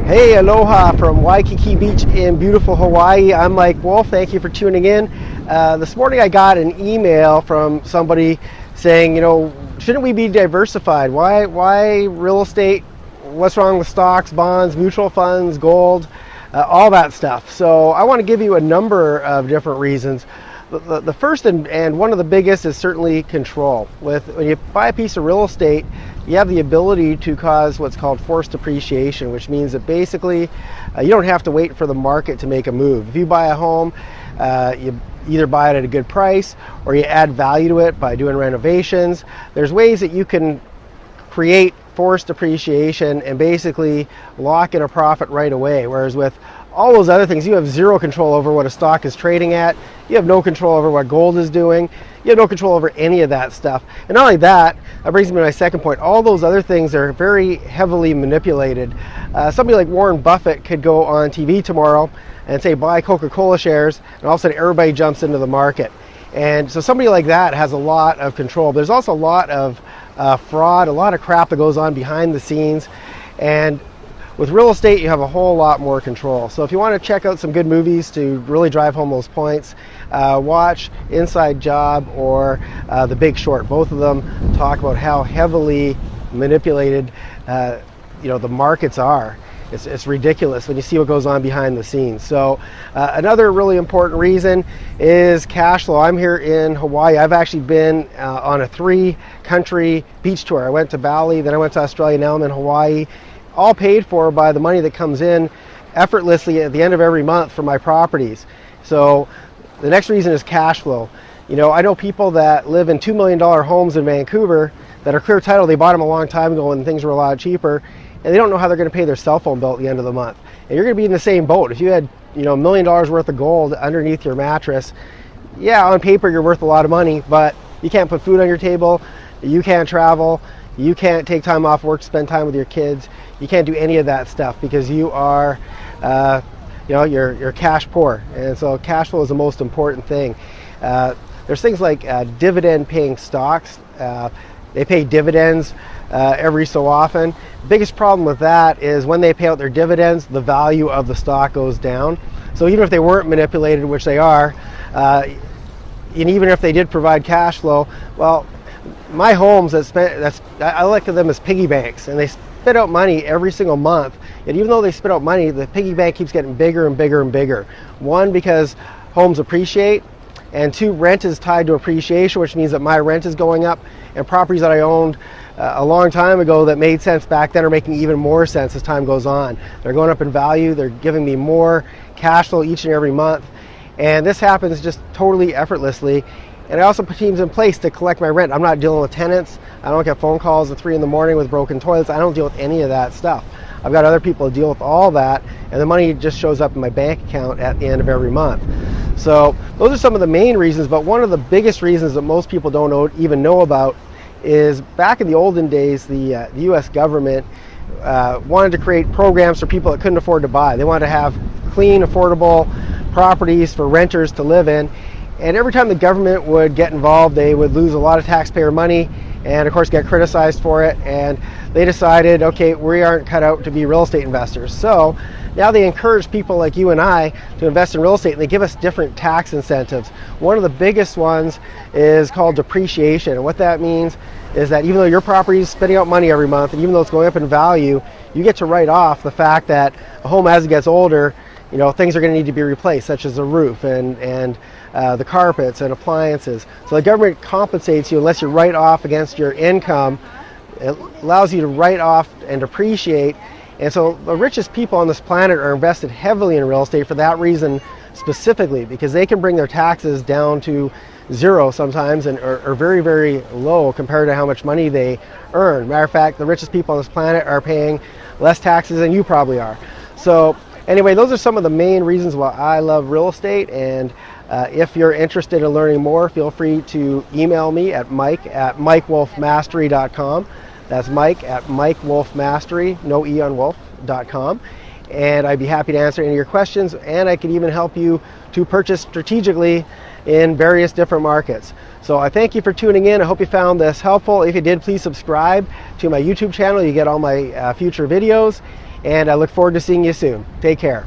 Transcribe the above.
Hey, aloha from Waikiki Beach in beautiful Hawaii. I'm Mike Wolf. Thank you for tuning in. This morning I got an email from somebody saying, shouldn't we be diversified? Why real estate? What's wrong with stocks, bonds, mutual funds, gold, all that stuff? So I want to give you a number of different reasons. The first and one of the biggest is certainly control. When you buy a piece of real estate, you have the ability to cause what's called forced depreciation, which means that basically you don't have to wait for the market to make a move. If you buy a home, you either buy it at a good price or you add value to it by doing renovations. There's ways that you can create forced depreciation and basically lock in a profit right away, whereas with all those other things, you have zero control over what a stock is trading at. You have no control over what gold is doing. You have no control over any of that stuff. And not only that, that brings me to my second point. All those other things are very heavily manipulated. Somebody like Warren Buffett could go on TV tomorrow and say, buy Coca Cola shares, and all of a sudden everybody jumps into the market. And so somebody like that has a lot of control. There's also a lot of fraud, a lot of crap that goes on behind the scenes. And with real estate, you have a whole lot more control. So if you want to check out some good movies to really drive home those points, watch Inside Job or The Big Short. Both of them talk about how heavily manipulated the markets are. It's ridiculous when you see what goes on behind the scenes. So another really important reason is cash flow. I'm here in Hawaii. I've actually been on a 3-country beach tour. I went to Bali, then I went to Australia, now I'm in Hawaii. All paid for by the money that comes in effortlessly at the end of every month for my properties. So the next reason is cash flow. I know people that live in $2 million homes in Vancouver that are clear title. They bought them a long time ago when things were a lot cheaper, and they don't know how they're going to pay their cell phone bill at the end of the month. And you're going to be in the same boat. If you had $1 million worth of gold underneath your mattress, yeah, on paper you're worth a lot of money, but you can't put food on your table, you can't travel, you can't take time off work to spend time with your kids. You can't do any of that stuff because you are, you're cash poor. And so cash flow is the most important thing. There's things like dividend paying stocks. They pay dividends every so often. The biggest problem with that is when they pay out their dividends, the value of the stock goes down. So even if they weren't manipulated, which they are, and even if they did provide cash flow, well, my homes I like them as piggy banks, and they spit out money every single month. And even though they spit out money, the piggy bank keeps getting bigger and bigger and bigger. One, because homes appreciate, and two, rent is tied to appreciation, which means that my rent is going up, and properties that I owned a long time ago that made sense back then are making even more sense as time goes on. They're going up in value. They're giving me more cash flow each and every month, and this happens just totally effortlessly. And I also put teams in place to collect my rent. I'm not dealing with tenants. I don't get phone calls at 3 in the morning with broken toilets. I don't deal with any of that stuff. I've got other people to deal with all that, and the money just shows up in my bank account at the end of every month. So those are some of the main reasons, but one of the biggest reasons that most people don't even know about is back in the olden days, the US government wanted to create programs for people that couldn't afford to buy. They wanted to have clean, affordable properties for renters to live in. And every time the government would get involved, they would lose a lot of taxpayer money and of course get criticized for it. And they decided, okay, we aren't cut out to be real estate investors. So now they encourage people like you and I to invest in real estate, and they give us different tax incentives. One of the biggest ones is called depreciation. And what that means is that even though your property is spitting out money every month, and even though it's going up in value, you get to write off the fact that a home, as it gets older, things are going to need to be replaced, such as the roof and the carpets and appliances. So the government compensates you unless you write off against your income. It allows you to write off and depreciate. And so the richest people on this planet are invested heavily in real estate for that reason specifically, because they can bring their taxes down to zero sometimes, and are very, very low compared to how much money they earn. Matter of fact, the richest people on this planet are paying less taxes than you probably are. So anyway, those are some of the main reasons why I love real estate. And if you're interested in learning more, feel free to email me at mike@mikewolfmastery.com. That's mike@mikewolfmastery, no E on wolf.com. And I'd be happy to answer any of your questions, and I can even help you to purchase strategically in various different markets. So I thank you for tuning in. I hope you found this helpful. If you did, please subscribe to my YouTube channel. You get all my future videos. and I look forward to seeing you soon. Take care.